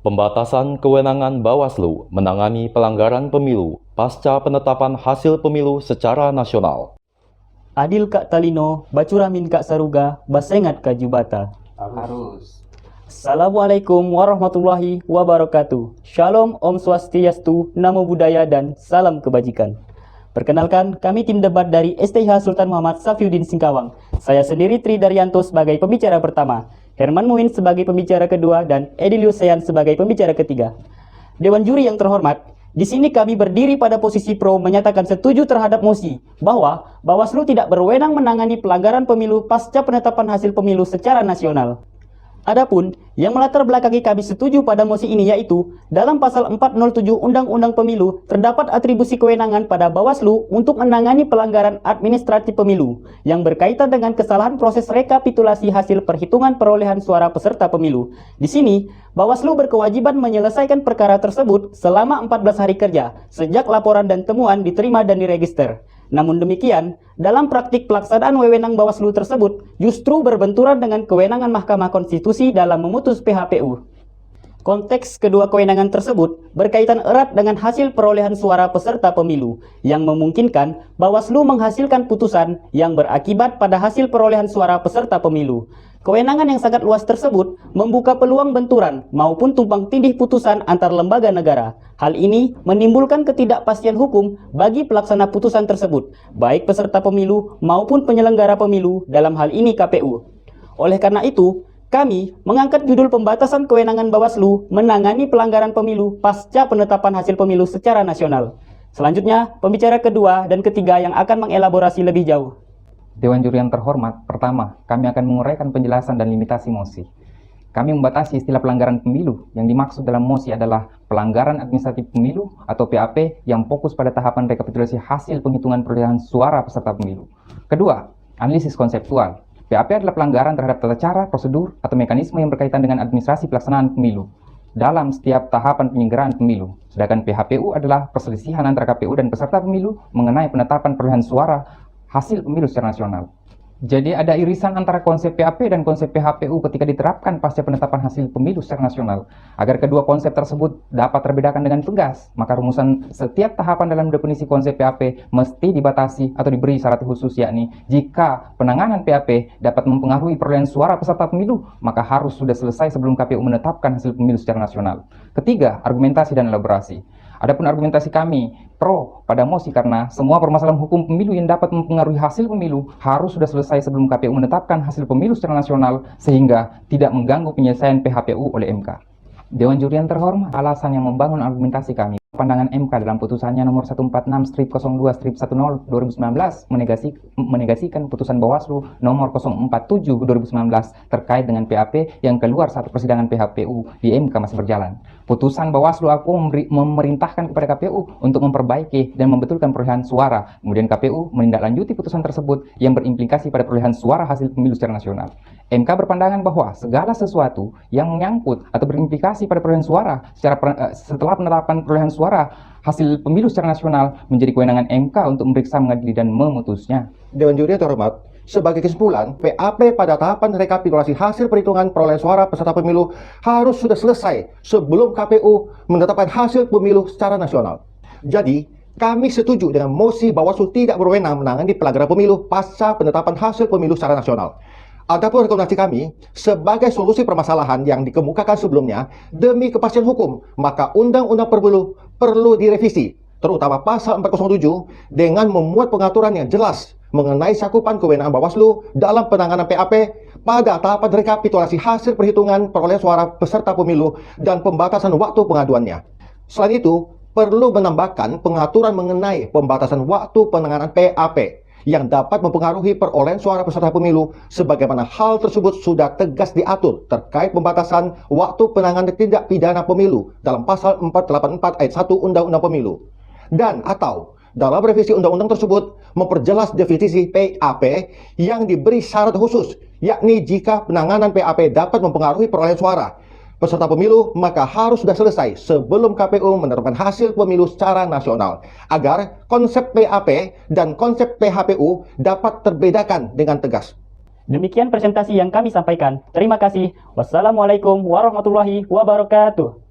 Pembatasan kewenangan Bawaslu menangani pelanggaran pemilu pasca penetapan hasil pemilu secara nasional. Adil Kak Talino, Bacuramin Kak Saruga, Basengat Kak Jubata. Harus. Assalamualaikum warahmatullahi wabarakatuh. Shalom, Om Swastiastu, Namo Buddhaya, dan salam kebajikan. Perkenalkan, kami tim debat dari STH Sultan Muhammad Safiuddin Singkawang. Saya sendiri Tri Daryanto sebagai pembicara pertama, Herman Muin sebagai pembicara kedua, dan Edilius Sean sebagai pembicara ketiga. Dewan juri yang terhormat, di sini kami berdiri pada posisi pro menyatakan setuju terhadap mosi bahwa Bawaslu tidak berwenang menangani pelanggaran pemilu pasca penetapan hasil pemilu secara nasional. Adapun yang melatar belakangi kami setuju pada mosi ini yaitu dalam pasal 407 Undang-Undang Pemilu terdapat atribusi kewenangan pada Bawaslu untuk menangani pelanggaran administratif pemilu yang berkaitan dengan kesalahan proses rekapitulasi hasil perhitungan perolehan suara peserta pemilu. Di sini, Bawaslu berkewajiban menyelesaikan perkara tersebut selama 14 hari kerja sejak laporan dan temuan diterima dan diregister. Namun demikian, dalam praktik pelaksanaan wewenang Bawaslu tersebut justru berbenturan dengan kewenangan Mahkamah Konstitusi dalam memutus PHPU. Konteks kedua kewenangan tersebut berkaitan erat dengan hasil perolehan suara peserta pemilu yang memungkinkan Bawaslu menghasilkan putusan yang berakibat pada hasil perolehan suara peserta pemilu. Kewenangan yang sangat luas tersebut membuka peluang benturan maupun tumpang tindih putusan antar lembaga negara. Hal ini menimbulkan ketidakpastian hukum bagi pelaksana putusan tersebut, baik peserta pemilu maupun penyelenggara pemilu, dalam hal ini KPU. Oleh karena itu, kami mengangkat judul pembatasan kewenangan Bawaslu menangani pelanggaran pemilu pasca penetapan hasil pemilu secara nasional. Selanjutnya, pembicara kedua dan ketiga yang akan mengelaborasi lebih jauh. Dewan juri yang terhormat, pertama, kami akan menguraikan penjelasan dan limitasi mosi. Kami membatasi istilah pelanggaran pemilu. Yang dimaksud dalam mosi adalah pelanggaran administratif pemilu atau PAP yang fokus pada tahapan rekapitulasi hasil penghitungan perolehan suara peserta pemilu. Kedua, analisis konseptual. PAP adalah pelanggaran terhadap tata cara, prosedur, atau mekanisme yang berkaitan dengan administrasi pelaksanaan pemilu dalam setiap tahapan penyelenggaraan pemilu. Sedangkan PHPU adalah perselisihan antara KPU dan peserta pemilu mengenai penetapan perolehan suara hasil pemilu secara nasional. Jadi ada irisan antara konsep PAP dan konsep PHPU ketika diterapkan pasca penetapan hasil pemilu secara nasional. Agar kedua konsep tersebut dapat terbedakan dengan tegas, maka rumusan setiap tahapan dalam definisi konsep PAP mesti dibatasi atau diberi syarat khusus, yakni jika penanganan PAP dapat mempengaruhi perolehan suara peserta pemilu, maka harus sudah selesai sebelum KPU menetapkan hasil pemilu secara nasional. Ketiga, argumentasi dan elaborasi. Adapun argumentasi kami pro pada mosi karena semua permasalahan hukum pemilu yang dapat mempengaruhi hasil pemilu harus sudah selesai sebelum KPU menetapkan hasil pemilu secara nasional sehingga tidak mengganggu penyelesaian PHPU oleh MK. Dewan juri yang terhormat, alasan yang membangun argumentasi kami. Pandangan MK dalam putusannya nomor 146/02/10/2019 menegasikan putusan Bawaslu nomor 047/2019 terkait dengan PAP yang keluar saat persidangan PHPU di MK masih berjalan. Putusan Bawaslu aku memerintahkan kepada KPU untuk memperbaiki dan membetulkan perolehan suara. Kemudian KPU menindaklanjuti putusan tersebut yang berimplikasi pada perolehan suara hasil pemilu secara nasional. MK berpandangan bahwa segala sesuatu yang menyangkut atau berimplikasi pada perolehan suara setelah penetapan perolehan suara hasil pemilu secara nasional menjadi kewenangan MK untuk memeriksa, mengadili, dan memutusnya. Dewan juri yang terhormat, sebagai kesimpulan, PAP pada tahapan rekapitulasi hasil perhitungan perolehan suara peserta pemilu harus sudah selesai sebelum KPU menetapkan hasil pemilu secara nasional. Jadi, kami setuju dengan mosi Bawaslu tidak berwenang menangani pelanggaran pemilu pasca penetapan hasil pemilu secara nasional. Adapun rekomendasi kami, sebagai solusi permasalahan yang dikemukakan sebelumnya, demi kepastian hukum, maka Undang-Undang Pemilu perlu direvisi, terutama pasal 407, dengan memuat pengaturan yang jelas mengenai cakupan kewenangan Bawaslu dalam penanganan PAP pada tahapan rekapitulasi hasil perhitungan perolehan suara peserta pemilu dan pembatasan waktu pengaduannya. Selain itu, perlu menambahkan pengaturan mengenai pembatasan waktu penanganan PAP yang dapat mempengaruhi perolehan suara peserta pemilu sebagaimana hal tersebut sudah tegas diatur terkait pembatasan waktu penanganan tindak pidana pemilu dalam pasal 484 ayat 1 Undang-Undang Pemilu. Dan atau dalam revisi undang-undang tersebut memperjelas definisi PAP yang diberi syarat khusus, yakni jika penanganan PAP dapat mempengaruhi perolehan suara peserta pemilu, maka harus sudah selesai sebelum KPU menetapkan hasil pemilu secara nasional, agar konsep PAP dan konsep PHPU dapat terbedakan dengan tegas. Demikian presentasi yang kami sampaikan. Terima kasih. Wassalamualaikum warahmatullahi wabarakatuh.